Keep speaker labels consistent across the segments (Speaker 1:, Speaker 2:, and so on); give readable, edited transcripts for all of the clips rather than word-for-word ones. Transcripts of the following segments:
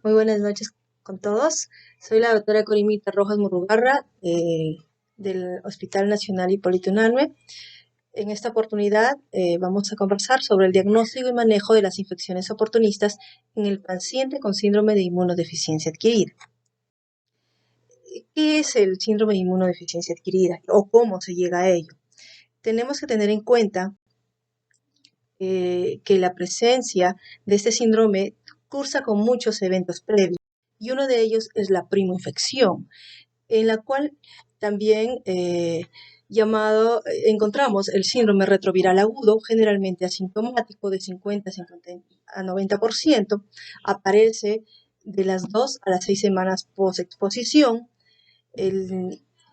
Speaker 1: Muy buenas noches con todos. Soy la doctora Corimita Rojas Murrugarra del Hospital Nacional Hipólito Unanue. En esta oportunidad vamos a conversar sobre el diagnóstico y manejo de las infecciones oportunistas en el paciente con síndrome de inmunodeficiencia adquirida. ¿Qué es el síndrome de inmunodeficiencia adquirida o cómo se llega a ello? Tenemos que tener en cuenta que la presencia de este síndrome cursa con muchos eventos previos y uno de ellos es la primoinfección, en la cual también encontramos el síndrome retroviral agudo, generalmente asintomático de 50 a 90%, aparece de las 2 a las 6 semanas post-exposición.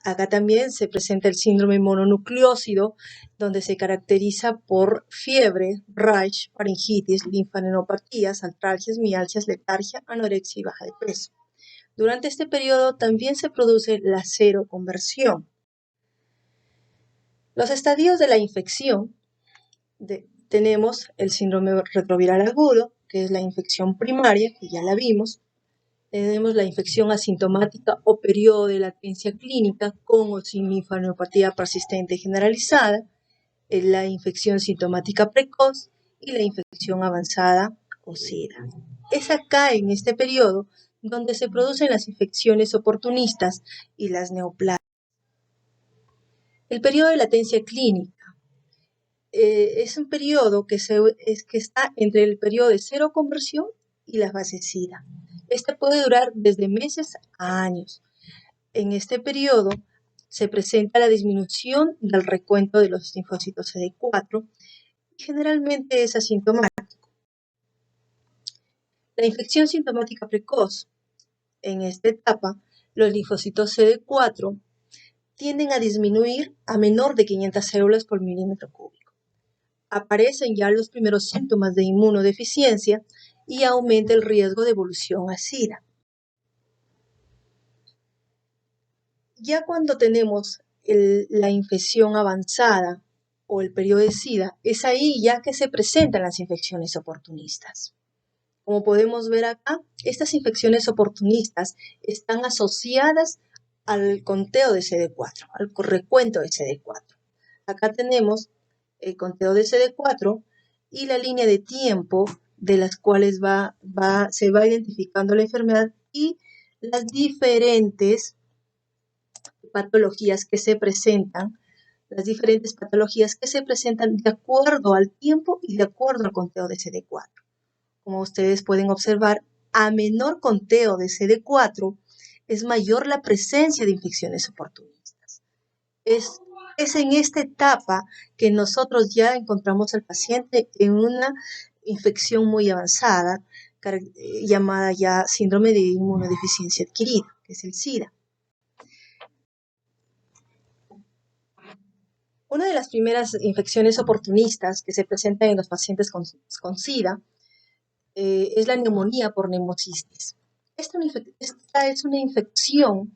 Speaker 1: Acá también se presenta el síndrome mononucleósido, donde se caracteriza por fiebre, rash, faringitis, linfaneuropatías, artralgias, mialgias, letargia, anorexia y baja de peso. Durante este periodo también se produce la seroconversión. Los estadios de la infección, tenemos el síndrome retroviral agudo, que es la infección primaria, que ya la vimos. Tenemos la infección asintomática o periodo de latencia clínica con o sin linfadenopatía persistente generalizada, la infección sintomática precoz y la infección avanzada o SIDA. Es acá en este periodo donde se producen las infecciones oportunistas y las neoplasias. El periodo de latencia clínica es un periodo que está entre el periodo de seroconversión y la fase SIDA. Este puede durar desde meses a años. En este periodo se presenta la disminución del recuento de los linfocitos CD4 y generalmente es asintomático. La infección sintomática precoz. En esta etapa, los linfocitos CD4 tienden a disminuir a menor de 500 células por milímetro cúbico. Aparecen ya los primeros síntomas de inmunodeficiencia y aumenta el riesgo de evolución a SIDA. Ya cuando tenemos la infección avanzada o el periodo de SIDA, es ahí ya que se presentan las infecciones oportunistas. Como podemos ver acá, estas infecciones oportunistas están asociadas al conteo de CD4, al recuento de CD4. Acá tenemos el conteo de CD4 y la línea de tiempo de las cuales se va identificando la enfermedad y las diferentes patologías que se presentan, de acuerdo al tiempo y de acuerdo al conteo de CD4. Como ustedes pueden observar, a menor conteo de CD4 es mayor la presencia de infecciones oportunistas. Es en esta etapa que nosotros ya encontramos al paciente en una infección muy avanzada, llamada ya síndrome de inmunodeficiencia adquirida, que es el SIDA. Una de las primeras infecciones oportunistas que se presentan en los pacientes con SIDA es la neumonía por neumocistis. Esta es una infección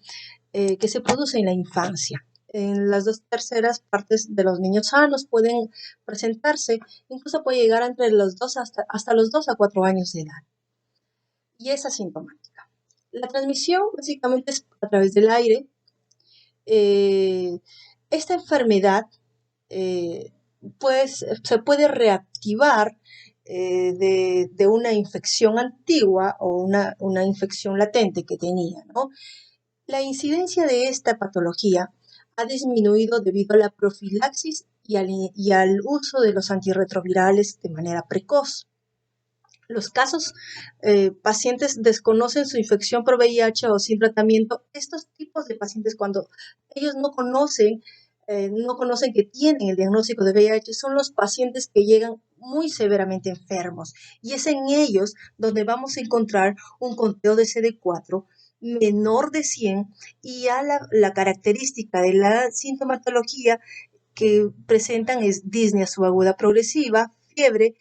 Speaker 1: que se produce en la infancia. En las 2/3 partes de los niños sanos pueden presentarse, incluso puede llegar entre los 2 hasta los 2 a 4 años de edad. Y es asintomática. La transmisión básicamente es a través del aire. Esta enfermedad pues se puede reactivar de una infección antigua o una infección latente que tenía, ¿no? La incidencia de esta patología ha disminuido debido a la profilaxis y al uso de los antirretrovirales de manera precoz. Los casos, pacientes desconocen su infección por VIH o sin tratamiento. Estos tipos de pacientes, cuando ellos no conocen que tienen el diagnóstico de VIH, son los pacientes que llegan muy severamente enfermos. Y es en ellos donde vamos a encontrar un conteo de CD4 menor de 100 y ya la característica de la sintomatología que presentan es disnea subaguda progresiva, fiebre,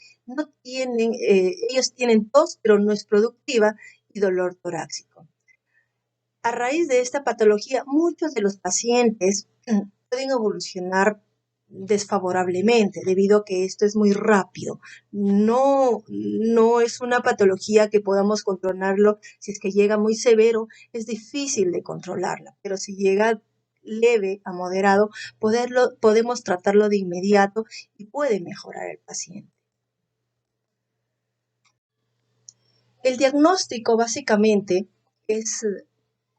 Speaker 1: ellos tienen tos, pero no es productiva, y dolor torácico. A raíz de esta patología, muchos de los pacientes pueden evolucionar desfavorablemente, debido a que esto es muy rápido. No es una patología que podamos controlarlo. Si es que llega muy severo, es difícil de controlarla, pero si llega leve a moderado, podemos tratarlo de inmediato y puede mejorar el paciente. El diagnóstico básicamente es,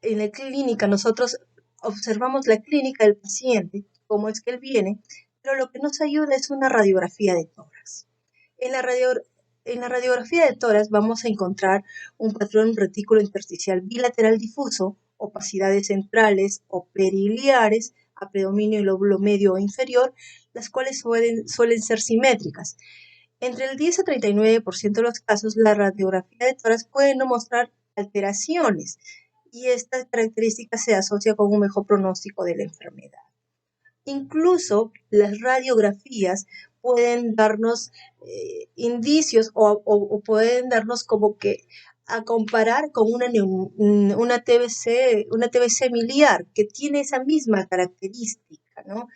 Speaker 1: en la clínica nosotros observamos la clínica del paciente, cómo es que él viene, pero lo que nos ayuda es una radiografía de tórax. En la radiografía de tórax vamos a encontrar un patrón retículo intersticial bilateral difuso, opacidades centrales o periliares, a predominio del lóbulo medio o inferior, las cuales suelen ser simétricas. Entre el 10 a 39% de los casos, la radiografía de tórax puede no mostrar alteraciones y esta característica se asocia con un mejor pronóstico de la enfermedad. Incluso las radiografías pueden darnos indicios o pueden darnos como que a comparar con una TBC miliar que tiene esa misma característica, ¿no?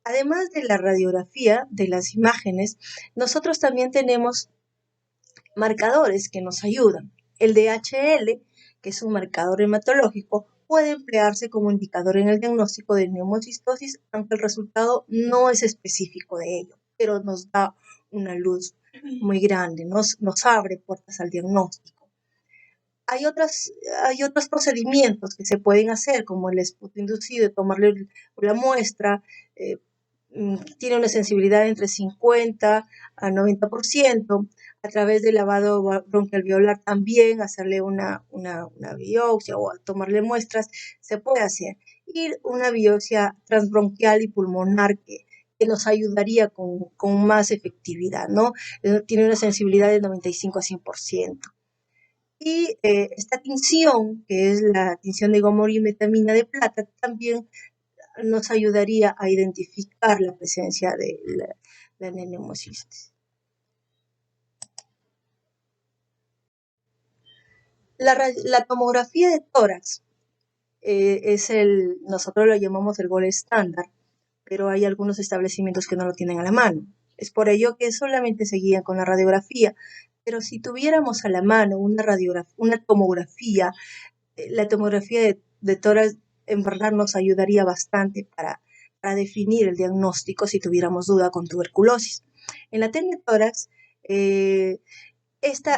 Speaker 1: Además de la radiografía, de las imágenes, nosotros también tenemos marcadores que nos ayudan. El DHL, que es un marcador hematológico, puede emplearse como indicador en el diagnóstico de neumocistosis, aunque el resultado no es específico de ello, pero nos da una luz muy grande, nos abre puertas al diagnóstico. Hay otros procedimientos que se pueden hacer, como el esputo inducido, tomarle la muestra, tiene una sensibilidad entre 50 a 90%, a través del lavado broncoalveolar también, hacerle una biopsia o tomarle muestras, se puede hacer. Y una biopsia transbronquial y pulmonar que nos ayudaría con más efectividad, ¿no? Tiene una sensibilidad de 95 a 100%. Y esta tinción, que es la tinción de gomorimetamina de plata, también nos ayudaría a identificar la presencia de la neumocistis. La tomografía de tórax nosotros lo llamamos el gold estándar, pero hay algunos establecimientos que no lo tienen a la mano. Es por ello que solamente se guían con la radiografía. Pero si tuviéramos a la mano una tomografía, la tomografía de tórax en verdad nos ayudaría bastante para definir el diagnóstico si tuviéramos duda con tuberculosis. En la TEN de tórax,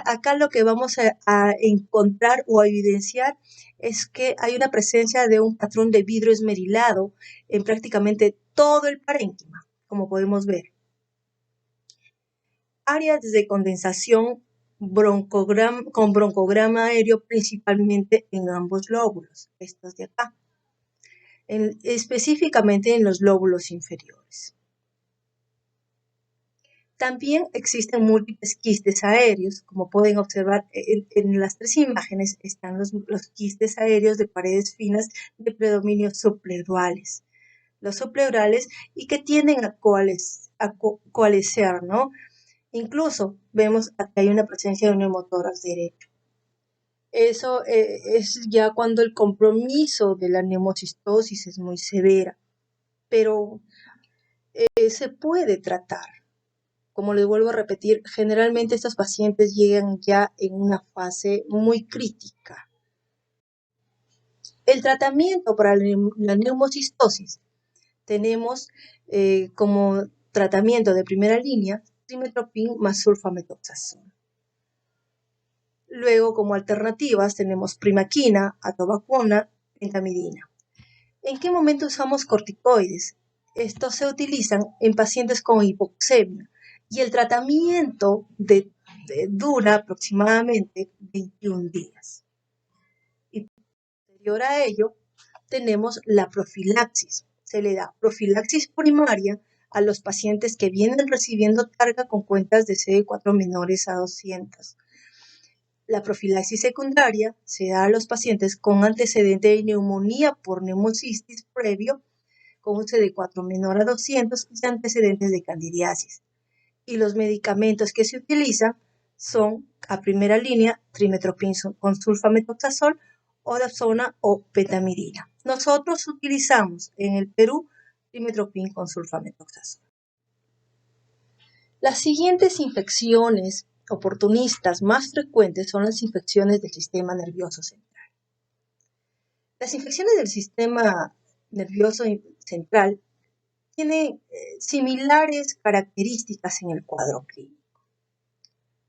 Speaker 1: acá lo que vamos a encontrar o a evidenciar es que hay una presencia de un patrón de vidrio esmerilado en prácticamente todo el parénquima, como podemos ver. Áreas de condensación con broncograma aéreo principalmente en ambos lóbulos, estos de acá, específicamente en los lóbulos inferiores. También existen múltiples quistes aéreos, como pueden observar en las tres imágenes están los quistes aéreos de paredes finas de predominio subpleurales. Los subpleurales y que tienden a coalescer, ¿no? Incluso vemos que hay una presencia de un neumotórax derecho. Eso es ya cuando el compromiso de la neumocistosis es muy severa, pero se puede tratar. Como les vuelvo a repetir, generalmente estos pacientes llegan ya en una fase muy crítica. El tratamiento para la neumocistosis tenemos como tratamiento de primera línea trimethoprim más sulfamethoxazole. Luego, como alternativas, tenemos primaquina, atovaquona, pentamidina. ¿En qué momento usamos corticoides? Estos se utilizan en pacientes con hipoxemia y el tratamiento dura aproximadamente 21 días. Y posterior a ello, tenemos la profilaxis. Se le da profilaxis primaria a los pacientes que vienen recibiendo carga con cuentas de CD4 menores a 200. La profilaxis secundaria se da a los pacientes con antecedente de neumonía por neumocistis previo, con un CD4 menor a 200 y antecedentes de candidiasis. Y los medicamentos que se utilizan son a primera línea trimethoprim con sulfamethoxazole, o dapsona o pentamidina. Nosotros utilizamos en el Perú trimmetoprim con sulfamethoxazol. Las siguientes infecciones oportunistas más frecuentes son las infecciones del sistema nervioso central. Las infecciones del sistema nervioso central tienen similares características en el cuadro clínico.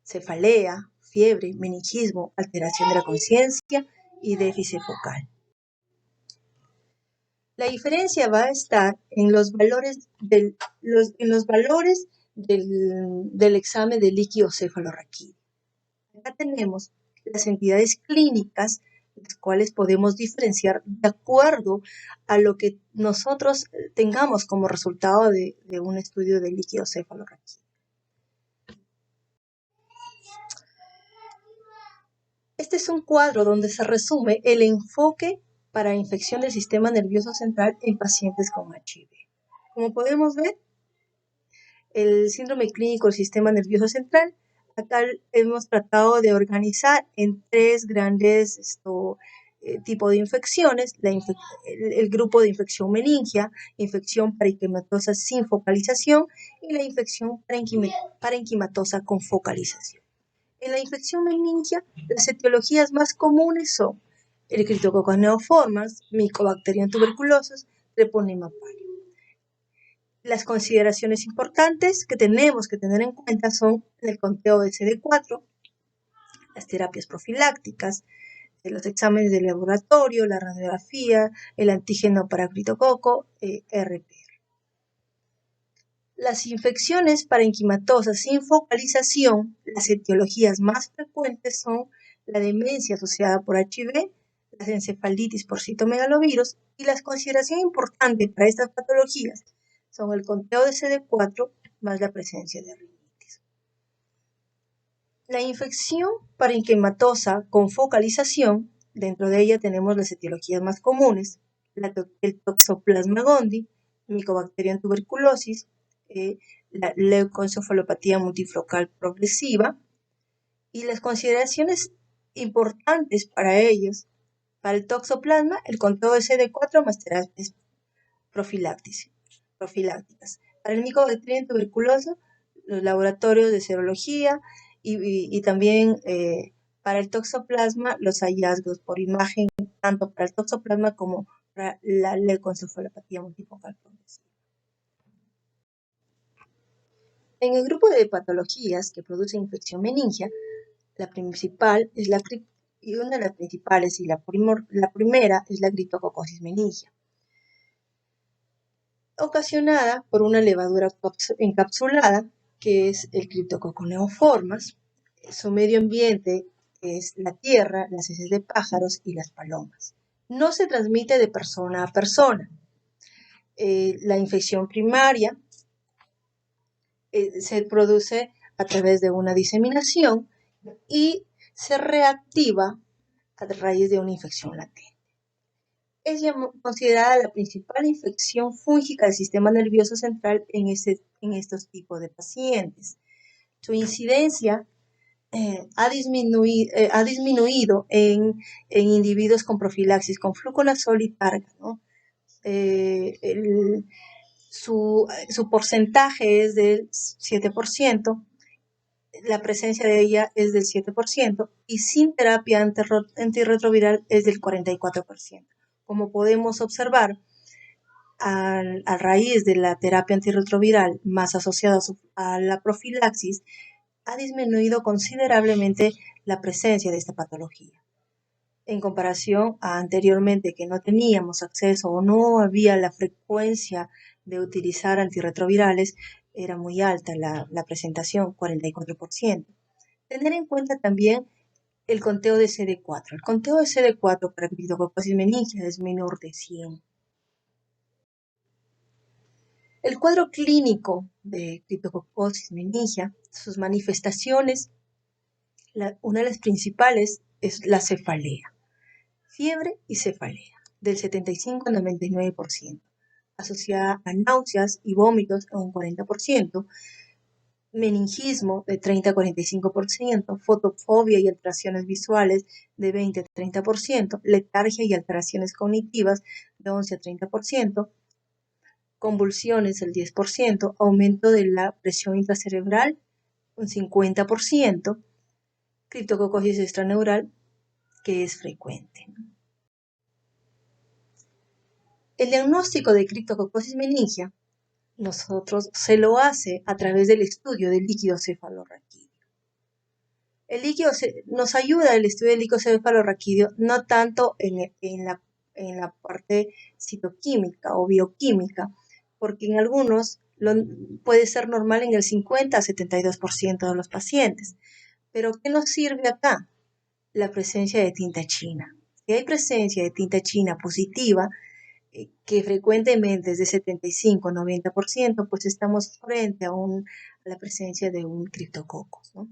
Speaker 1: Cefalea, fiebre, meningismo, alteración de la conciencia y déficit focal. La diferencia va a estar en los valores del examen de líquido cefalorraquídeo. Acá tenemos las entidades clínicas, las cuales podemos diferenciar de acuerdo a lo que nosotros tengamos como resultado de un estudio de líquido cefalorraquídeo. Este es un cuadro donde se resume el enfoque para infección del sistema nervioso central en pacientes con HIV. Como podemos ver, el síndrome clínico del sistema nervioso central, acá hemos tratado de organizar en tres grandes tipos de infecciones: el grupo de infección meningia, infección parenquimatosa sin focalización y la infección parenquimatosa con focalización. En la infección meningia, las etiologías más comunes son el Cryptococcus neoformans, Mycobacterium tuberculosis, Treponema pallidum. Las consideraciones importantes que tenemos que tener en cuenta son el conteo de CD4, las terapias profilácticas, los exámenes de laboratorio, la radiografía, el antígeno para criptococo, RPR. Las infecciones parenquimatosas sin focalización, las etiologías más frecuentes son la demencia asociada por HIV, las encefalitis por citomegalovirus, y las consideraciones importantes para estas patologías son el conteo de CD4 más la presencia de rinitis. La infección parenquimatosa con focalización, dentro de ella tenemos las etiologías más comunes: el Toxoplasma gondii, Mycobacterium tuberculosis, la leucoencefalopatía multifocal progresiva, y las consideraciones importantes para ellos: para el toxoplasma, el conteo de CD4 más terapias profilácticas. Para el Mycobacterium tuberculosis, los laboratorios de serología y también para el toxoplasma, los hallazgos por imagen, tanto para el toxoplasma como para la leucoencefalopatía multifocal progresiva. En el grupo de patologías que producen infección meningia, la principal es una de las principales y la primera es la criptococosis meningia, ocasionada por una levadura encapsulada, que es el Cryptococcus neoformans. Su medio ambiente es la tierra, las heces de pájaros y las palomas. No se transmite de persona a persona. La infección primaria se produce a través de una diseminación y se reactiva a raíz de una infección latente. Es considerada la principal infección fúngica del sistema nervioso central en estos tipos de pacientes. Su incidencia ha disminuido en individuos con profilaxis con fluconazol y targa, ¿no? Su porcentaje es del 7%, la presencia de ella es del 7%, y sin terapia antirretroviral es del 44%. Como podemos observar, a raíz de la terapia antirretroviral más asociada a la profilaxis, ha disminuido considerablemente la presencia de esta patología. En comparación a anteriormente, que no teníamos acceso o no había la frecuencia de utilizar antirretrovirales, era muy alta la presentación, 44%. Tener en cuenta también el conteo de CD4. El conteo de CD4 para criptococosis meningia es menor de 100. El cuadro clínico de criptococosis meningia, sus manifestaciones, una de las principales es la cefalea, fiebre y cefalea, del 75 al 99%, asociada a náuseas y vómitos en un 40%, meningismo de 30 a 45%, fotofobia y alteraciones visuales de 20 a 30%, letargia y alteraciones cognitivas de 11 a 30%, convulsiones el 10%, aumento de la presión intracerebral un 50%, criptococosis extraneural, que es frecuente. El diagnóstico de criptococosis meningia nosotros se lo hace a través del estudio del líquido cefalorraquídeo. Nos ayuda el estudio del líquido cefalorraquídeo no tanto en la parte citoquímica o bioquímica, porque en algunos puede ser normal en el 50 a 72% de los pacientes. Pero ¿qué nos sirve acá? La presencia de tinta china. Si hay presencia de tinta china positiva, que frecuentemente es de 75 a 90%, pues estamos frente a la presencia de un criptococcus, ¿no?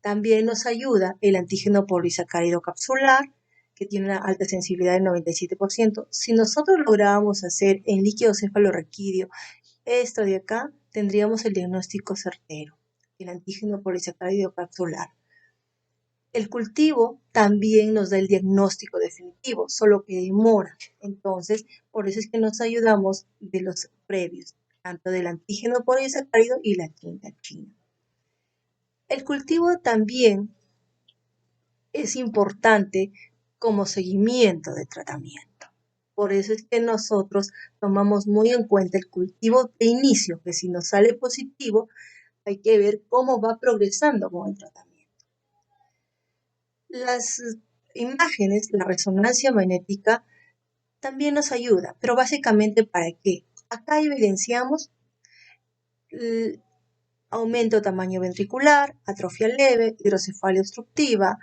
Speaker 1: También nos ayuda el antígeno polisacárido capsular, que tiene una alta sensibilidad del 97%. Si nosotros lográbamos hacer en líquido cefalorraquídeo esto de acá, tendríamos el diagnóstico certero, el antígeno polisacárido capsular. El cultivo también nos da el diagnóstico definitivo, solo que demora. Entonces, por eso es que nos ayudamos de los previos, tanto del antígeno polisacárido y la tinta china. El cultivo también es importante como seguimiento de tratamiento. Por eso es que nosotros tomamos muy en cuenta el cultivo de inicio, que si nos sale positivo, hay que ver cómo va progresando con el tratamiento. Las imágenes, la resonancia magnética, también nos ayuda, pero básicamente ¿para qué? Acá evidenciamos el aumento de tamaño ventricular, atrofia leve, hidrocefalia obstructiva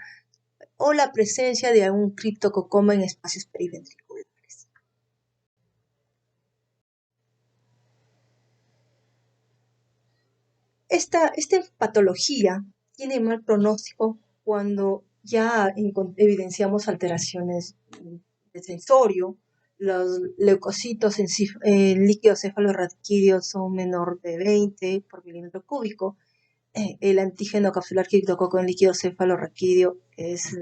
Speaker 1: o la presencia de algún criptococoma en espacios periventriculares. Esta patología tiene mal pronóstico cuando ya evidenciamos alteraciones de sensorio, los leucocitos en líquido cefalorraquídeo son menor de 20 por milímetro cúbico, el antígeno capsular criptococo en líquido cefalorraquídeo es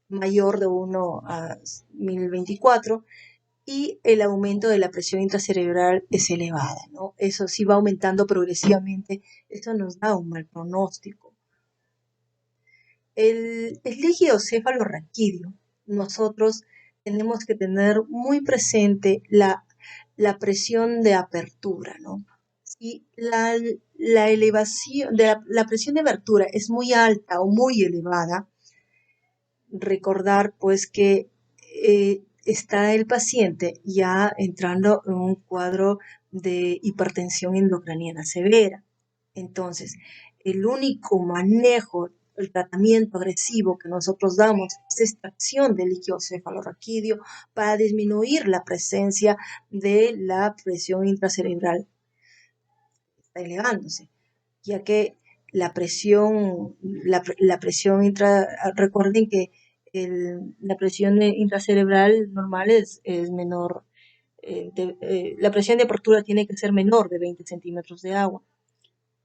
Speaker 1: mayor de 1 a 1024 y el aumento de la presión intracerebral es elevada, ¿no? Eso sí va aumentando progresivamente, esto nos da un mal pronóstico. El líquido cefalorraquídeo, nosotros tenemos que tener muy presente la presión de apertura, ¿no? Si la elevación de la presión de abertura es muy alta o muy elevada, recordar pues que está el paciente ya entrando en un cuadro de hipertensión endocraniana severa. Entonces, el único manejo, el tratamiento agresivo que nosotros damos es extracción del líquido cefalorraquídeo para disminuir la presencia de la presión intracerebral está elevándose, ya que la presión recuerden que la presión intracerebral normal es menor, la presión de apertura tiene que ser menor de 20 centímetros de agua,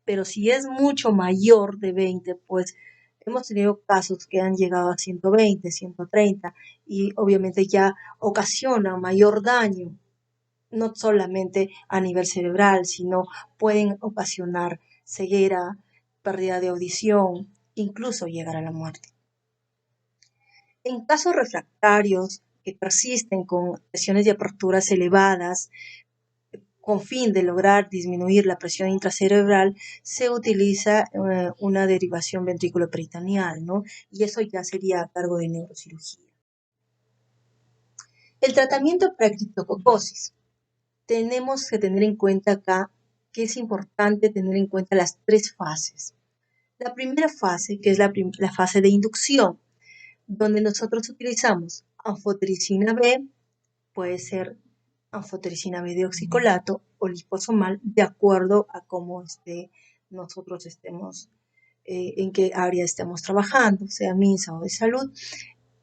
Speaker 1: pero si es mucho mayor de 20, pues hemos tenido casos que han llegado a 120, 130 y obviamente ya ocasiona mayor daño, no solamente a nivel cerebral, sino pueden ocasionar ceguera, pérdida de audición, incluso llegar a la muerte. En casos refractarios que persisten con presiones de aperturas elevadas, con fin de lograr disminuir la presión intracerebral, se utiliza una derivación ventrículo-peritoneal, ¿no? Y eso ya sería a cargo de neurocirugía. El tratamiento para criptococosis. Tenemos que tener en cuenta acá que es importante tener en cuenta las tres fases. La primera fase, que es la fase de inducción, donde nosotros utilizamos anfotericina B, puede ser anfotericina B de oxicolato o liposomal, de acuerdo a cómo nosotros estemos, en qué área estemos trabajando, sea MINSA o de salud.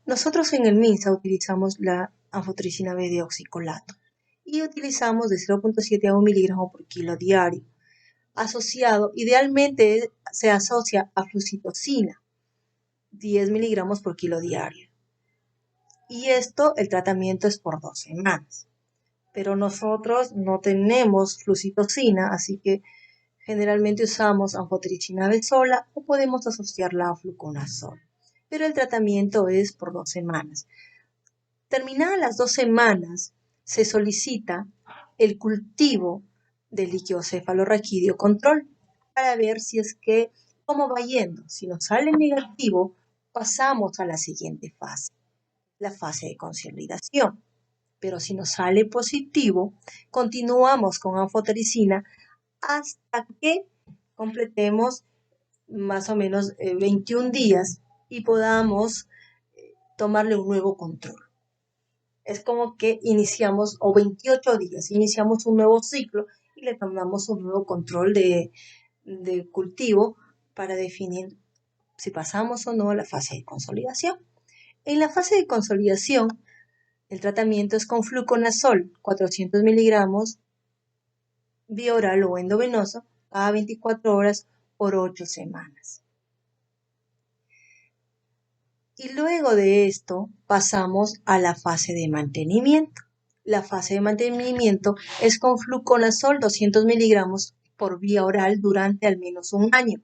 Speaker 1: Nosotros en el MINSA utilizamos la anfotericina B de oxicolato y utilizamos de 0.7 a 1 miligramo por kilo diario. Asociado, idealmente se asocia a flucitocina, 10 miligramos por kilo diario. Y esto, el tratamiento es por 2 semanas. pero nosotros no tenemos flucitocina, así que generalmente usamos anfotericina B sola o podemos asociarla a fluconazol. Pero el tratamiento es por 2 semanas. Terminadas las 2 semanas, se solicita el cultivo del líquido cefalorraquídeo control para ver si es que cómo va yendo. Si nos sale negativo, pasamos a la siguiente fase, la fase de consolidación. Pero si nos sale positivo, continuamos con anfotericina hasta que completemos más o menos 21 días y podamos tomarle un nuevo control. Es como que iniciamos, o 28 días, iniciamos un nuevo ciclo y le tomamos un nuevo control de cultivo para definir si pasamos o no a la fase de consolidación. En la fase de consolidación, el tratamiento es con fluconazol, 400 miligramos, vía oral o endovenoso, cada 24 horas por 8 semanas. Y luego de esto pasamos a la fase de mantenimiento. La fase de mantenimiento es con fluconazol 200 miligramos por vía oral durante al menos un año.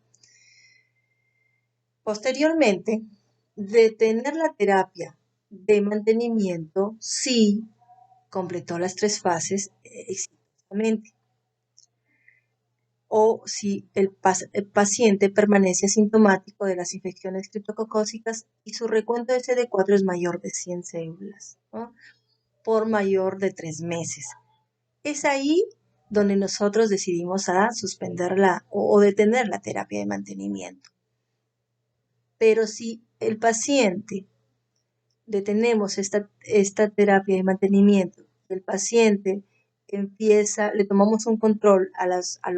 Speaker 1: Posteriormente, detener la terapia de mantenimiento si completó las 3 fases exitosamente o si el paciente permanece asintomático de las infecciones criptococócicas y su recuento de CD4 es mayor de 100 células, ¿no? Por mayor de 3 meses. Es ahí donde nosotros decidimos a suspenderla o detener la terapia de mantenimiento. Pero si el paciente detenemos esta terapia de mantenimiento, el paciente empieza, le tomamos un control a los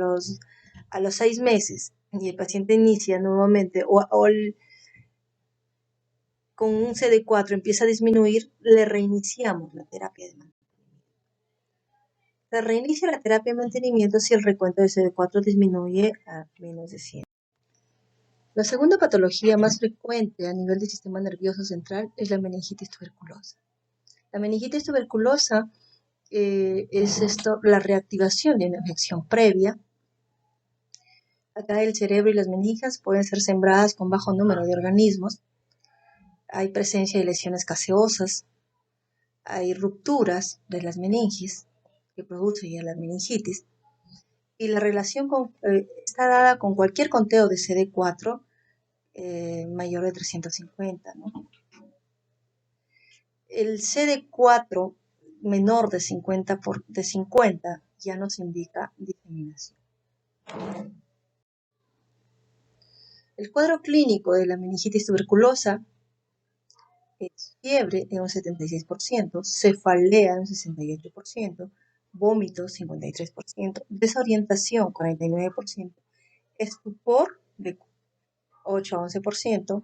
Speaker 1: 6 meses y el paciente inicia nuevamente con un CD4 empieza a disminuir, le reiniciamos la terapia de mantenimiento. Se reinicia la terapia de mantenimiento si el recuento de CD4 disminuye a menos de 100. La segunda patología más frecuente a nivel del sistema nervioso central es la meningitis tuberculosa. La meningitis tuberculosa es la reactivación de una infección previa. Acá el cerebro y las meninges pueden ser sembradas con bajo número de organismos. Hay presencia de lesiones caseosas, hay rupturas de las meninges que producen ya la meningitis. Y la relación está dada con cualquier conteo de CD4 mayor de 350, ¿no? El CD4 menor de 50 ya nos indica diseminación. El cuadro clínico de la meningitis tuberculosa es fiebre en un 76%, cefalea en un 68%, vómito 53%, desorientación 49%, estupor de 8 a 11%,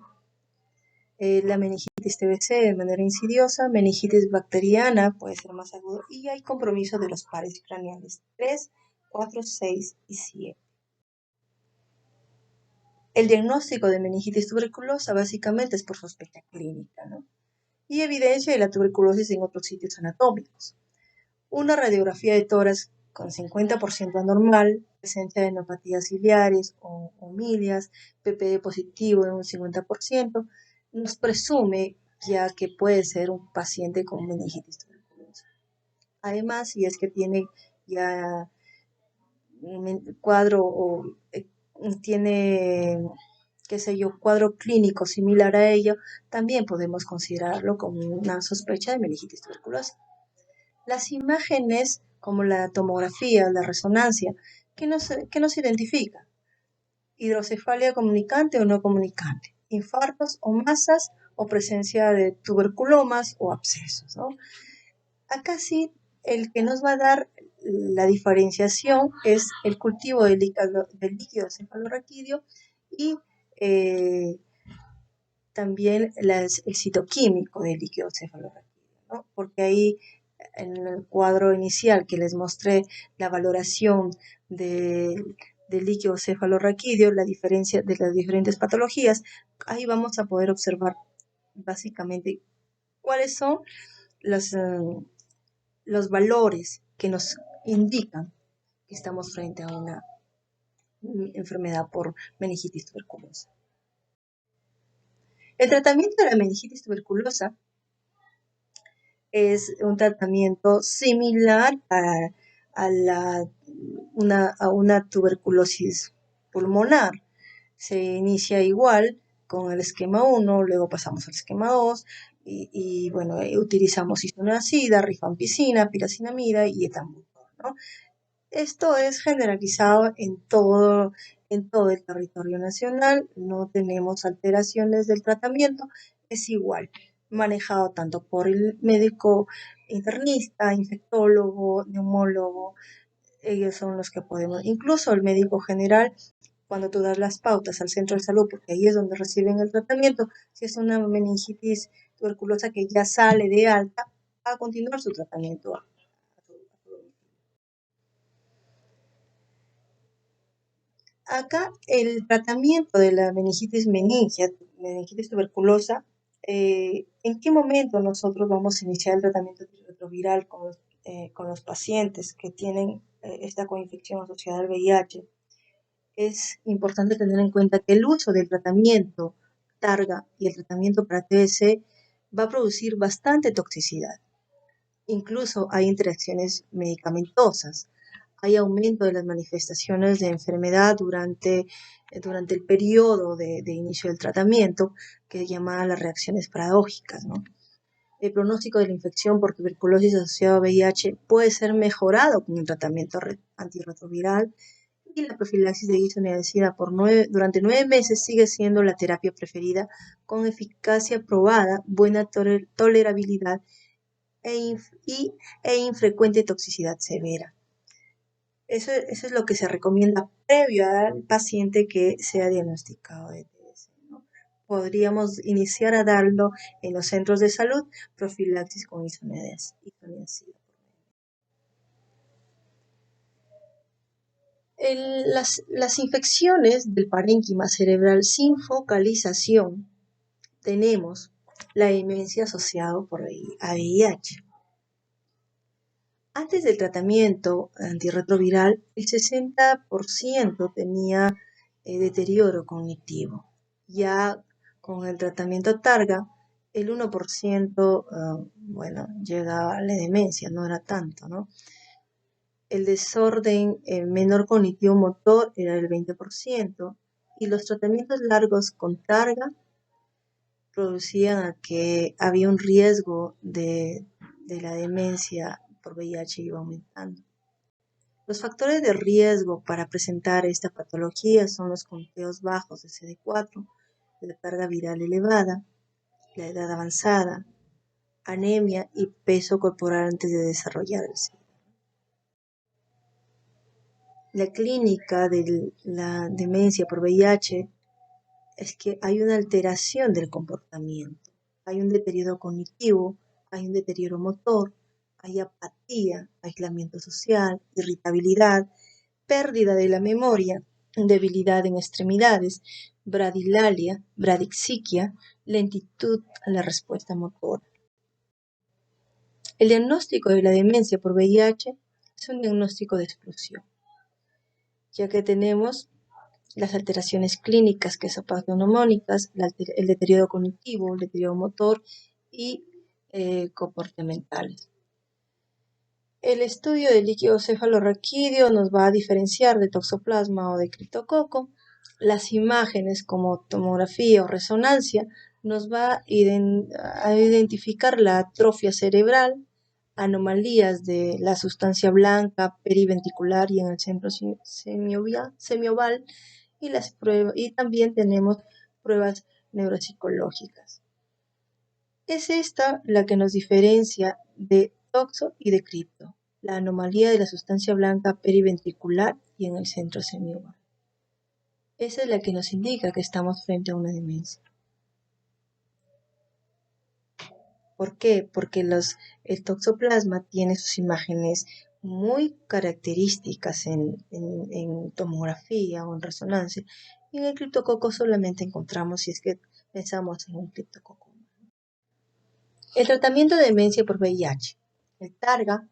Speaker 1: la meningitis TBC de manera insidiosa, meningitis bacteriana puede ser más agudo y hay compromiso de los pares craneales 3, 4, 6 y 7. El diagnóstico de meningitis tuberculosa básicamente es por sospecha clínica, ¿no? Y evidencia de la tuberculosis en otros sitios anatómicos. Una radiografía de tórax con 50% anormal, presencia de neuropatías ciliares o milias, PPD positivo en un 50%, nos presume ya que puede ser un paciente con meningitis tuberculosa. Además, si es que tiene ya un cuadro o tiene, qué sé yo, cuadro clínico similar a ello, también podemos considerarlo como una sospecha de meningitis tuberculosa. Las imágenes como la tomografía, la resonancia, ¿qué nos identifica? Hidrocefalia comunicante o no comunicante, infartos o masas o presencia de tuberculomas o abscesos, ¿no? Acá sí, el que nos va a dar la diferenciación es el cultivo del líquido cefalorraquídeo y también el citoquímico del líquido cefalorraquídeo, ¿no? Porque ahí en el cuadro inicial que les mostré la valoración del líquido cefalorraquídeo, la diferencia de las diferentes patologías, ahí vamos a poder observar básicamente cuáles son los valores que nos indican que estamos frente a una enfermedad por meningitis tuberculosa. El tratamiento de la meningitis tuberculosa es un tratamiento similar a una tuberculosis pulmonar. Se inicia igual con el esquema 1, luego pasamos al esquema 2 y bueno, utilizamos isoniazida, rifampicina, piracinamida y etambutol, ¿no? Esto es generalizado en todo el territorio nacional, no tenemos alteraciones del tratamiento, es igual, manejado tanto por el médico internista, infectólogo, neumólogo, ellos son los que podemos, incluso el médico general, cuando tú das las pautas al centro de salud, porque ahí es donde reciben el tratamiento, si es una meningitis tuberculosa que ya sale de alta, va a continuar su tratamiento. Acá el tratamiento de la meningitis meningia, meningitis tuberculosa, ¿en qué momento nosotros vamos a iniciar el tratamiento antirretroviral con los pacientes que tienen esta coinfección asociada al VIH? Es importante tener en cuenta que el uso del tratamiento Targa y el tratamiento para TBC va a producir bastante toxicidad. Incluso hay interacciones medicamentosas, hay aumento de las manifestaciones de enfermedad durante el periodo de inicio del tratamiento, que es llamada las reacciones paradójicas, ¿no? El pronóstico de la infección por tuberculosis asociada a VIH puede ser mejorado con el tratamiento antirretroviral y la profilaxis de isoniazida durante 9 meses sigue siendo la terapia preferida con eficacia probada, buena tolerabilidad e infrecuente toxicidad severa. Eso es lo que se recomienda previo al paciente que sea diagnosticado de TBC, ¿no? Podríamos iniciar a darlo en los centros de salud, profilaxis con isoniazida. Las infecciones del parénquima cerebral sin focalización tenemos la demencia asociada a VIH. Antes del tratamiento antirretroviral, el 60% tenía deterioro cognitivo. Ya con el tratamiento Targa, el 1% llegaba a la demencia, no era tanto, ¿no? El desorden menor cognitivo motor era el 20% y los tratamientos largos con Targa producían a que había un riesgo de la demencia por VIH iba aumentando. Los factores de riesgo para presentar esta patología son los conteos bajos de CD4, la carga viral elevada, la edad avanzada, anemia y peso corporal antes de desarrollar el SIDA. La clínica de la demencia por VIH es que hay una alteración del comportamiento, hay un deterioro cognitivo, hay un deterioro motor, hay apatía, aislamiento social, irritabilidad, pérdida de la memoria, debilidad en extremidades, bradilalia, bradixiquia, lentitud a la respuesta motora. El diagnóstico de la demencia por VIH es un diagnóstico de explosión, ya que tenemos las alteraciones clínicas que son patognomónicas, el deterioro cognitivo, el deterioro motor y comportamentales. El estudio del líquido cefalorraquídeo nos va a diferenciar de toxoplasma o de criptococo. Las imágenes como tomografía o resonancia nos va a identificar la atrofia cerebral, anomalías de la sustancia blanca periventricular y en el centro semioval y también tenemos pruebas neuropsicológicas. Es esta la que nos diferencia de toxo y de cripto, la anomalía de la sustancia blanca periventricular y en el centro semioval. Esa es la que nos indica que estamos frente a una demencia. ¿Por qué? Porque el toxoplasma tiene sus imágenes muy características en tomografía o en resonancia, y en el criptococo solamente encontramos si es que pensamos en un criptococo. El tratamiento de demencia por VIH. El Targa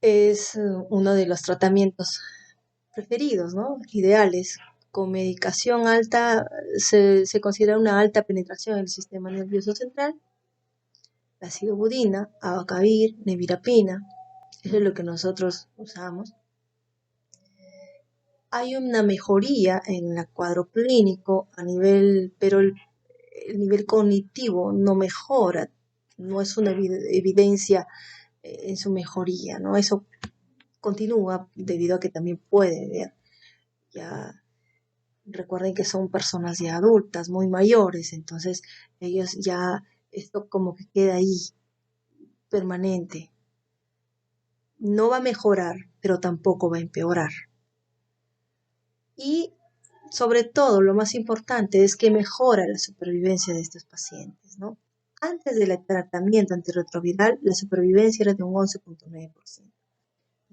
Speaker 1: es uno de los tratamientos preferidos, ¿no? Ideales. Con medicación alta se considera una alta penetración en el sistema nervioso central. La sidobudina, abacavir, nevirapina, eso es lo que nosotros usamos. Hay una mejoría en el cuadro clínico pero el nivel cognitivo no mejora, no es una evidencia en su mejoría, ¿no? Eso continúa debido a que también puede ver. Ya recuerden que son personas ya adultas, muy mayores, entonces ellos ya, esto como que queda ahí, permanente. No va a mejorar, pero tampoco va a empeorar. Y sobre todo, lo más importante es que mejora la supervivencia de estos pacientes, ¿no? Antes del tratamiento antirretroviral, la supervivencia era de un 11.9%.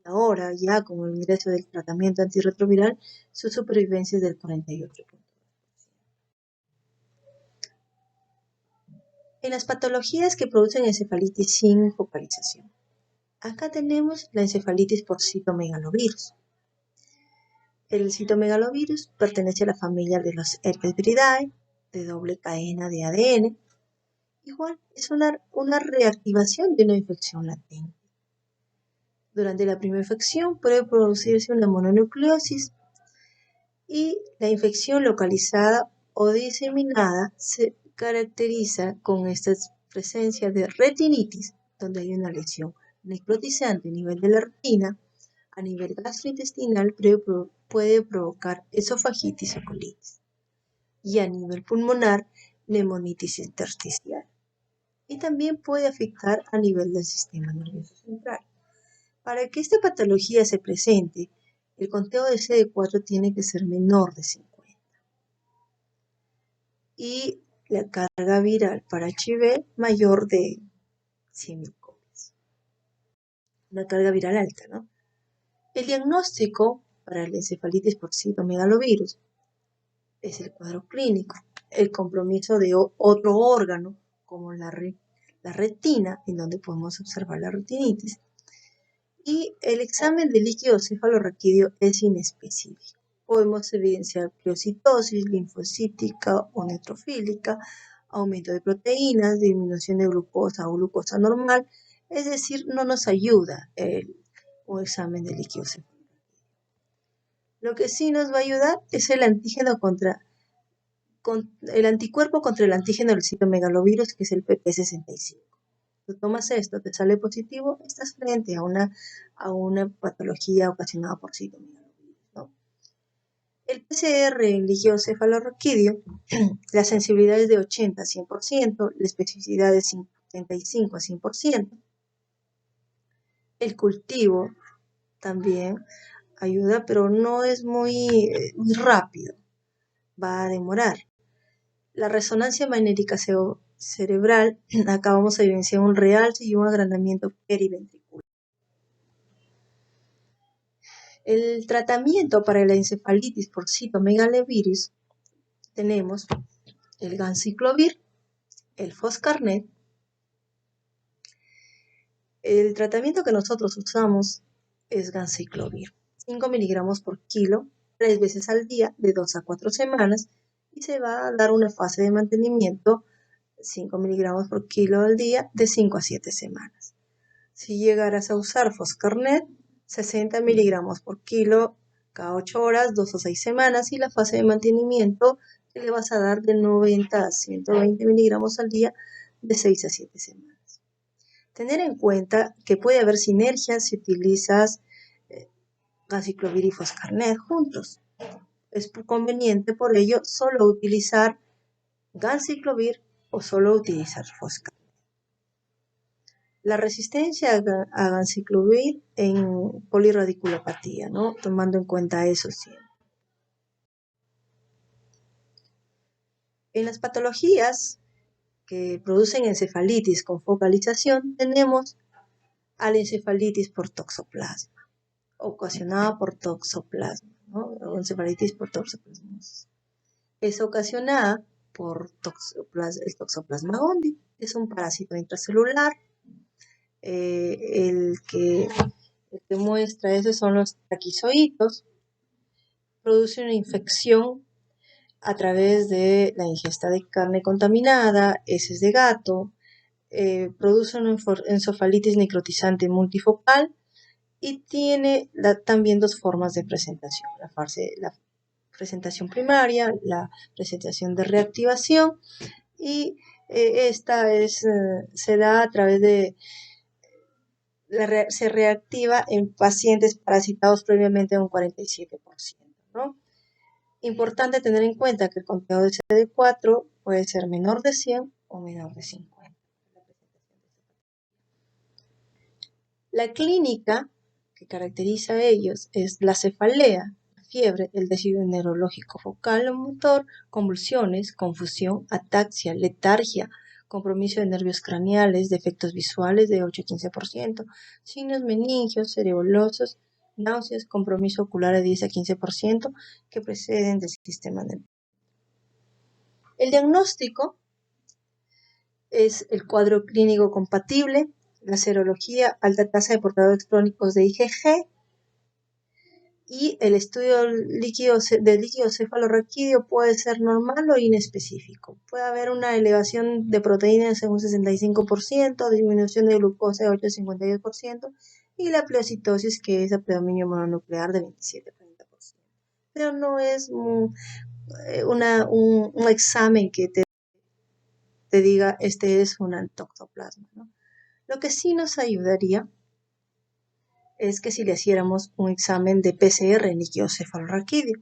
Speaker 1: Ahora, ya con el ingreso del tratamiento antirretroviral, su supervivencia es del 48%. En las patologías que producen encefalitis sin focalización. Acá tenemos la encefalitis por citomegalovirus. El citomegalovirus pertenece a la familia de los Herpesviridae, de doble cadena de ADN. Igual, es una reactivación de una infección latente. Durante la primera infección puede producirse una mononucleosis y la infección localizada o diseminada se caracteriza con esta presencia de retinitis, donde hay una lesión necrotizante a nivel de la retina, a nivel gastrointestinal puede provocar esofagitis o colitis, y a nivel pulmonar, neumonitis intersticial. Y también puede afectar a nivel del sistema nervioso central. Para que esta patología se presente, el conteo de CD4 tiene que ser menor de 50. Y la carga viral para HIV mayor de 100.000 copias. Una carga viral alta, ¿no? El diagnóstico para la encefalitis por citomegalovirus es el cuadro clínico, el compromiso de otro órgano, como la retina, en donde podemos observar la retinitis, y el examen de líquido cefalorraquídeo es inespecífico. Podemos evidenciar pleocitosis, linfocítica o neutrofílica, aumento de proteínas, disminución de glucosa o glucosa normal, es decir, no nos ayuda un examen de líquido cefalorraquídeo. Lo que sí nos va a ayudar es el anticuerpo contra el antígeno del citomegalovirus, que es el PP65. Tú tomas esto, te sale positivo, estás frente a una patología ocasionada por citomegalovirus, ¿no? El PCR en líquido cefalorraquídeo, la sensibilidad es de 80 a 100%, la especificidad de 75 a 100%. El cultivo también ayuda, pero no es muy rápido, va a demorar. La resonancia magnética cerebral, acá vamos a evidenciar un realce y un agrandamiento periventricular. El tratamiento para la encefalitis por citomegalovirus tenemos el ganciclovir, el foscarnet. El tratamiento que nosotros usamos es ganciclovir, 5 miligramos por kilo, 3 veces al día, de 2 a 4 semanas, y se va a dar una fase de mantenimiento 5 miligramos por kilo al día de 5 a 7 semanas. Si llegaras a usar foscarnet, 60 miligramos por kilo cada 8 horas, 2 o 6 semanas, y la fase de mantenimiento que le vas a dar de 90 a 120 miligramos al día de 6 a 7 semanas. Tener en cuenta que puede haber sinergias si utilizas ganciclovir y foscarnet juntos. Es conveniente por ello solo utilizar ganciclovir o solo utilizar foscarnet. La resistencia a ganciclovir en polirradiculopatía, ¿no? Tomando en cuenta eso siempre. En las patologías que producen encefalitis con focalización, tenemos a la encefalitis por toxoplasma, ocasionada por toxoplasma, ¿no? O encefalitis por toxoplasmosis. Es ocasionada por el toxoplasma gondii, que es un parásito intracelular, el que el que muestra, esos son los traquizoitos, produce una infección a través de la ingesta de carne contaminada, heces de gato, produce una encefalitis necrotizante multifocal y tiene también dos formas de presentación, la presentación primaria, la presentación de reactivación, y esta se da a través de, se reactiva en pacientes parasitados previamente a un 47%, ¿no? Importante tener en cuenta que el conteo de CD4 puede ser menor de 100 o menor de 50. La clínica que caracteriza a ellos es la cefalea, fiebre, el déficit neurológico focal o motor, convulsiones, confusión, ataxia, letargia, compromiso de nervios craneales, defectos visuales de 8 a 15%, signos meningios, cerebrosos, náuseas, compromiso ocular de 10 a 15% que preceden del sistema nervioso. El diagnóstico es el cuadro clínico compatible, la serología, alta tasa de portadores crónicos de IgG, y el estudio del líquido cefalorraquídeo puede ser normal o inespecífico. Puede haber una elevación de proteínas en un 65%, disminución de glucosa de 8 a 52%, y la pleocitosis, que es el predominio mononuclear de 27 a 30%. Pero no es un examen que te diga este es un toxoplasma, ¿no? Lo que sí nos ayudaría es que si le hiciéramos un examen de PCR en líquido cefalorraquídeo,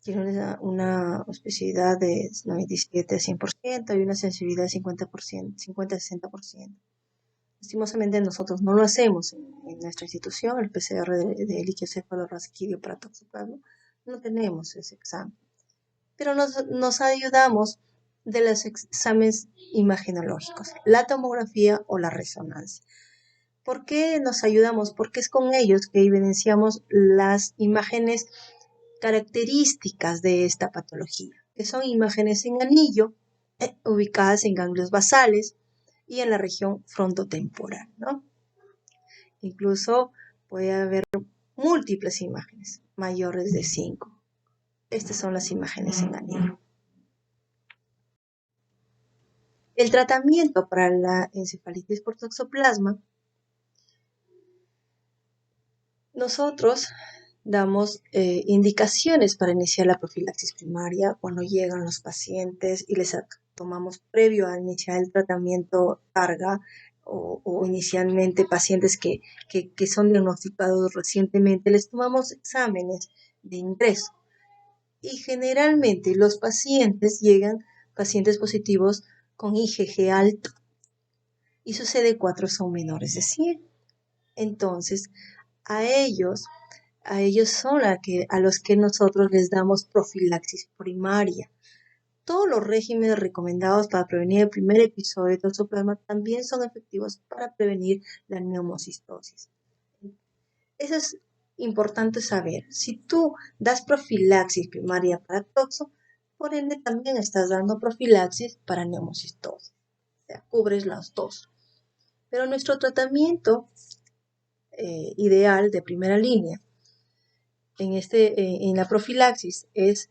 Speaker 1: tiene una especificidad de 97 a 100% y una sensibilidad de 50%, 50 a 60%. Lastimosamente nosotros no lo hacemos en nuestra institución, el PCR de líquido cefalorraquídeo para toxoplasma, no tenemos ese examen. Pero nos ayudamos de los exámenes imagenológicos, la tomografía o la resonancia. ¿Por qué nos ayudamos? Porque es con ellos que evidenciamos las imágenes características de esta patología, que son imágenes en anillo, ubicadas en ganglios basales y en la región frontotemporal, ¿no? Incluso puede haber múltiples imágenes mayores de 5. Estas son las imágenes en anillo. El tratamiento para la encefalitis por toxoplasma, nosotros damos indicaciones para iniciar la profilaxis primaria cuando llegan los pacientes y les tomamos previo a iniciar el tratamiento carga o inicialmente pacientes que son diagnosticados recientemente, les tomamos exámenes de ingreso y generalmente los pacientes llegan pacientes positivos con IgG alto y su CD4 son menores de 100. Entonces, a ellos son a los que nosotros les damos profilaxis primaria. Todos los regímenes recomendados para prevenir el primer episodio de toxoplasma también son efectivos para prevenir la neumocistosis. Eso es importante saber. Si tú das profilaxis primaria para toxo, por ende también estás dando profilaxis para neumocistosis. O sea, cubres las dos. Pero nuestro tratamiento ideal de primera línea en la profilaxis es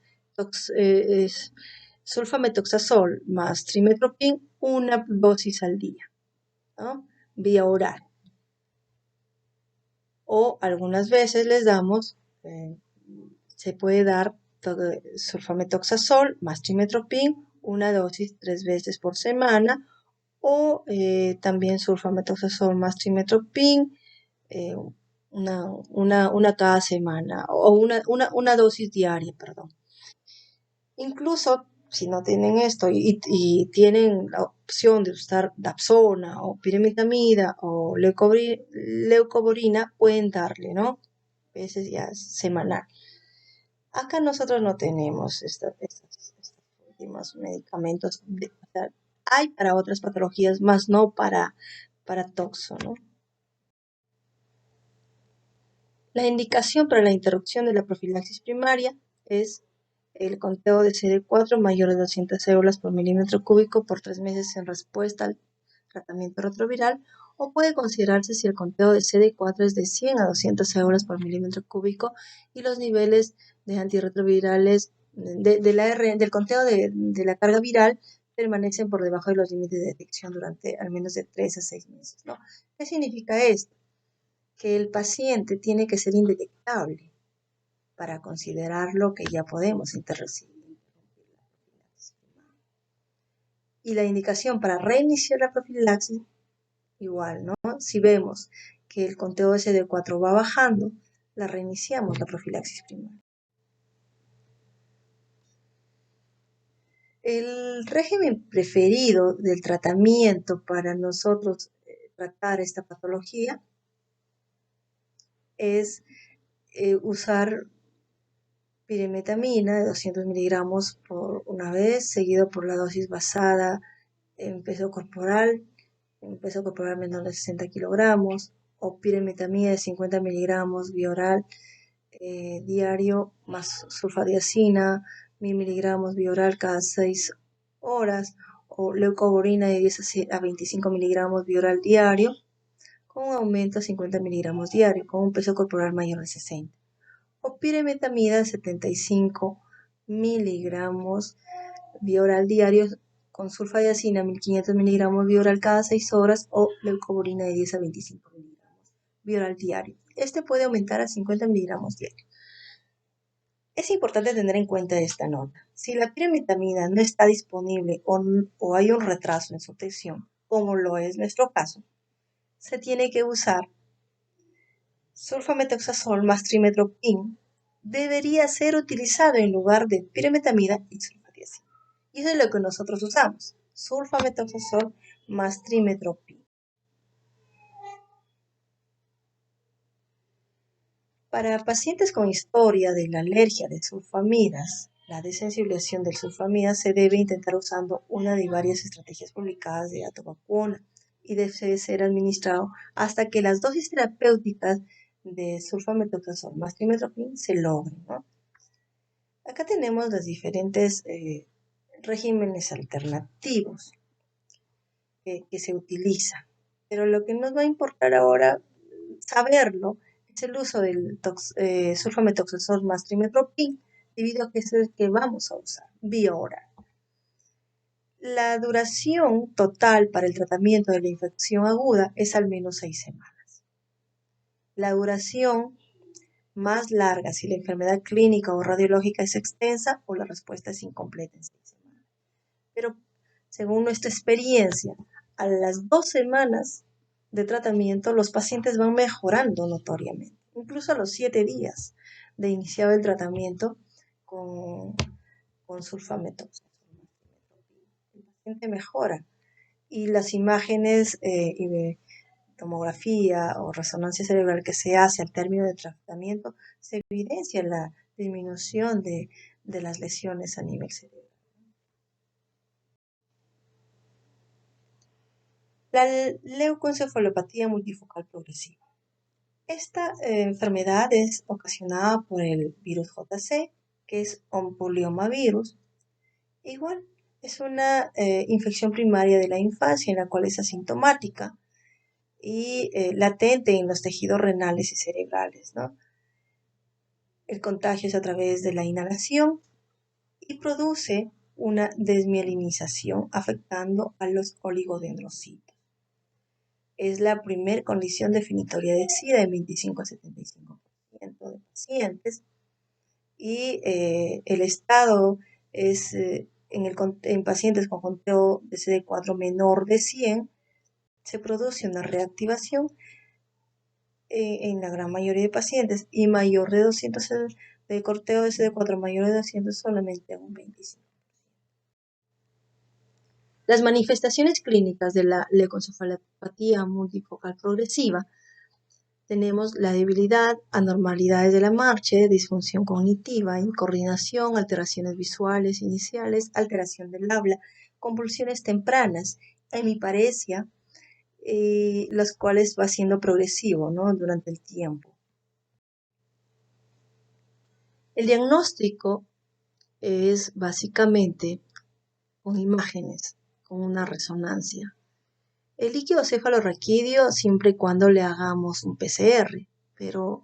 Speaker 1: sulfametoxazol más trimethoprim, una dosis al día, ¿no? Vía oral. O algunas veces les damos, se puede dar sulfametoxazol más trimethoprim, una dosis 3 veces por semana, o también sulfametoxazol más trimethoprim, una cada semana, o una dosis diaria, perdón. Incluso si no tienen esto y tienen la opción de usar dapsona o pirimitamida o leucoborina, pueden darle, ¿no? A veces ya es semanal. Acá nosotros no tenemos estos últimos medicamentos. O sea, hay para otras patologías, más no para toxo, ¿no? La indicación para la interrupción de la profilaxis primaria es el conteo de CD4 mayor de 200 células por milímetro cúbico por 3 meses en respuesta al tratamiento retroviral, o puede considerarse si el conteo de CD4 es de 100 a 200 euros por milímetro cúbico y los niveles de antirretrovirales del conteo de la carga viral permanecen por debajo de los límites de detección durante al menos de 3 a 6 meses, ¿no? ¿Qué significa esto? Que el paciente tiene que ser indetectable para considerarlo que ya podemos interrumpir. Y la indicación para reiniciar la profilaxis, igual, ¿no? Si vemos que el conteo SD4 va bajando, la reiniciamos la profilaxis primaria. El régimen preferido del tratamiento para nosotros tratar esta patología es usar piremetamina de 200 miligramos por una vez, seguido por la dosis basada en peso corporal menor de 60 kilogramos, o piremetamina de 50 miligramos vía oral diario, más sulfadiazina, 1000 miligramos vía oral cada 6 horas, o leucoborina de 10 a 25 miligramos vía oral diario, con un aumento a 50 miligramos diario, con un peso corporal mayor de 60. O piremetamina de 75 miligramos vía oral diario, con sulfadiazina 1500 miligramos vía oral cada 6 horas, o leucoborina de 10 a 25 miligramos vía oral diario. Este puede aumentar a 50 miligramos diario. Es importante tener en cuenta esta nota. Si la piremetamina no está disponible o hay un retraso en su obtención, como lo es nuestro caso, se tiene que usar sulfametoxazol más trimmetoprim. Debería ser utilizado en lugar de piremetamina y sulfadiazina. Y eso es lo que nosotros usamos, sulfametoxazol más trimmetoprim. Para pacientes con historia de la alergia de sulfamidas, la desensibilización del sulfamida se debe intentar usando una de varias estrategias publicadas de atovacuna y debe ser administrado hasta que las dosis terapéuticas de sulfametoxazol más trimmetoprim se logren, ¿no? Acá tenemos los diferentes regímenes alternativos que se utilizan, pero lo que nos va a importar ahora saberlo es el uso del sulfametoxazol más trimmetoprim, debido a que es el que vamos a usar vía oral. La duración total para el tratamiento de la infección aguda es al menos 6 semanas. La duración más larga si la enfermedad clínica o radiológica es extensa o la respuesta es incompleta en 6 semanas. Pero según nuestra experiencia, a las 2 semanas de tratamiento los pacientes van mejorando notoriamente, incluso a los 7 días de iniciado el tratamiento con sulfametoxazol. El paciente mejora y las imágenes y de tomografía o resonancia cerebral que se hace al término del tratamiento se evidencia la disminución de las lesiones a nivel cerebral. La leucoencefalopatía multifocal progresiva. Esta enfermedad es ocasionada por el virus JC, que es un poliomavirus. Igual, es una infección primaria de la infancia en la cual es asintomática y latente en los tejidos renales y cerebrales, ¿no? El contagio es a través de la inhalación y produce una desmielinización afectando a los oligodendrocitos. Es la primera condición definitoria de SIDA en 25 a 75% de pacientes y el estado es en pacientes con conteo de CD4 menor de 100 se produce una reactivación en la gran mayoría de pacientes y mayor de 200 de conteo de CD4 mayor de 200 solamente un 25%. Las manifestaciones clínicas de la leucoencefalopatía multifocal progresiva: tenemos la debilidad, anormalidades de la marcha, disfunción cognitiva, incoordinación, alteraciones visuales iniciales, alteración del habla, convulsiones tempranas, hemiparesia, las cuales va siendo progresivo, ¿no?, durante el tiempo. El diagnóstico es básicamente con imágenes, con una resonancia. El líquido cefalorraquídeo siempre y cuando le hagamos un PCR, pero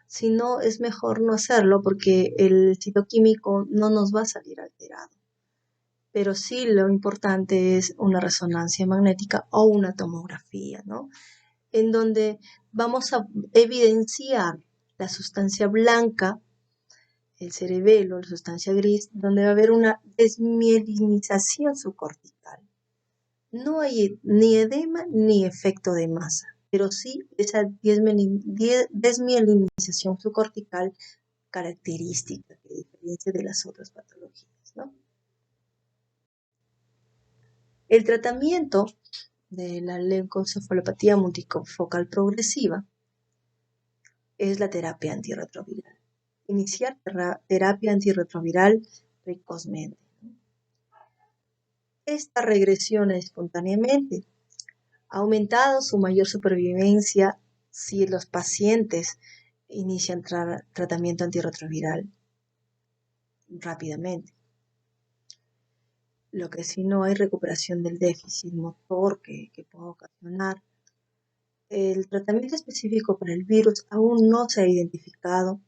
Speaker 1: si no, es mejor no hacerlo porque el citoquímico no nos va a salir alterado. Pero sí lo importante es una resonancia magnética o una tomografía, ¿no? En donde vamos a evidenciar la sustancia blanca, el cerebelo, la sustancia gris, donde va a haber una desmielinización subcortical. No hay ni edema ni efecto de masa, pero sí esa desmielinización subcortical característica que diferencia de las otras patologías, ¿no? El tratamiento de la leucoencefalopatía multifocal progresiva es la terapia antirretroviral. Iniciar terapia antirretroviral precozmente. Esta regresiona espontáneamente. Ha aumentado su mayor supervivencia si los pacientes inician tratamiento antirretroviral rápidamente. Lo que si no hay recuperación del déficit motor que pueda ocasionar. El tratamiento específico para el virus aún no se ha identificado.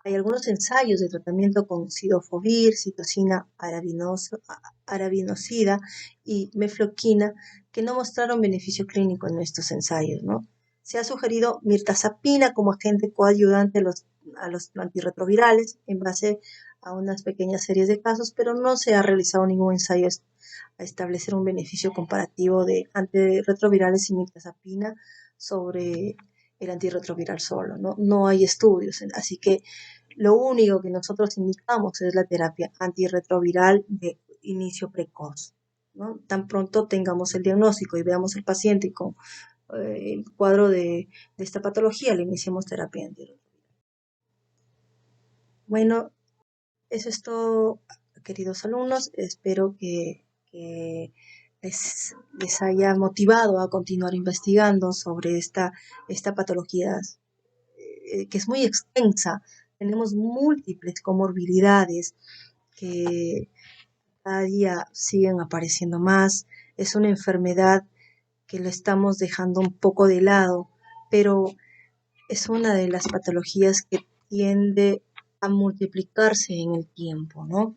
Speaker 1: Hay algunos ensayos de tratamiento con cidofovir, citosina arabinosida y mefloquina que no mostraron beneficio clínico en estos ensayos, ¿no? Se ha sugerido mirtazapina como agente coayudante a los antirretrovirales en base a unas pequeñas series de casos, pero no se ha realizado ningún ensayo a establecer un beneficio comparativo de antirretrovirales y mirtazapina sobre el antirretroviral solo, ¿no? No hay estudios, así que lo único que nosotros indicamos es la terapia antirretroviral de inicio precoz, ¿no? Tan pronto tengamos el diagnóstico y veamos el paciente con el cuadro de esta patología, le iniciamos terapia antirretroviral. Bueno, eso es todo, queridos alumnos. Espero que les haya motivado a continuar investigando sobre esta patología que es muy extensa. Tenemos múltiples comorbilidades que cada día siguen apareciendo más. Es una enfermedad que lo estamos dejando un poco de lado, pero es una de las patologías que tiende a multiplicarse en el tiempo, ¿no?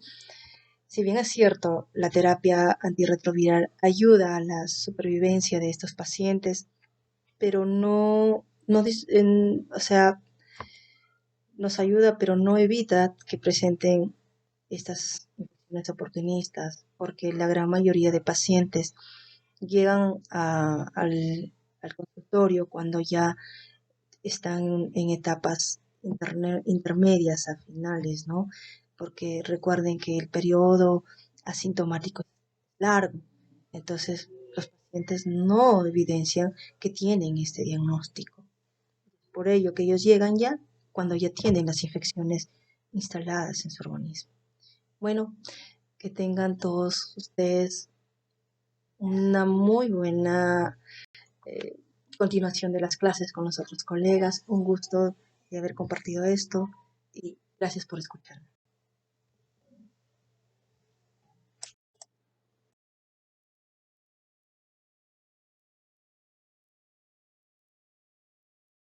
Speaker 1: Si bien es cierto, la terapia antirretroviral ayuda a la supervivencia de estos pacientes, pero o sea, nos ayuda, pero no evita que presenten estas infecciones oportunistas, porque la gran mayoría de pacientes llegan al consultorio cuando ya están en etapas intermedias a finales, ¿no? Porque recuerden que el periodo asintomático es largo, entonces los pacientes no evidencian que tienen este diagnóstico. Por ello que ellos llegan ya cuando ya tienen las infecciones instaladas en su organismo. Bueno, que tengan todos ustedes una muy buena continuación de las clases con los otros colegas. Un gusto de haber compartido esto y gracias por escucharme.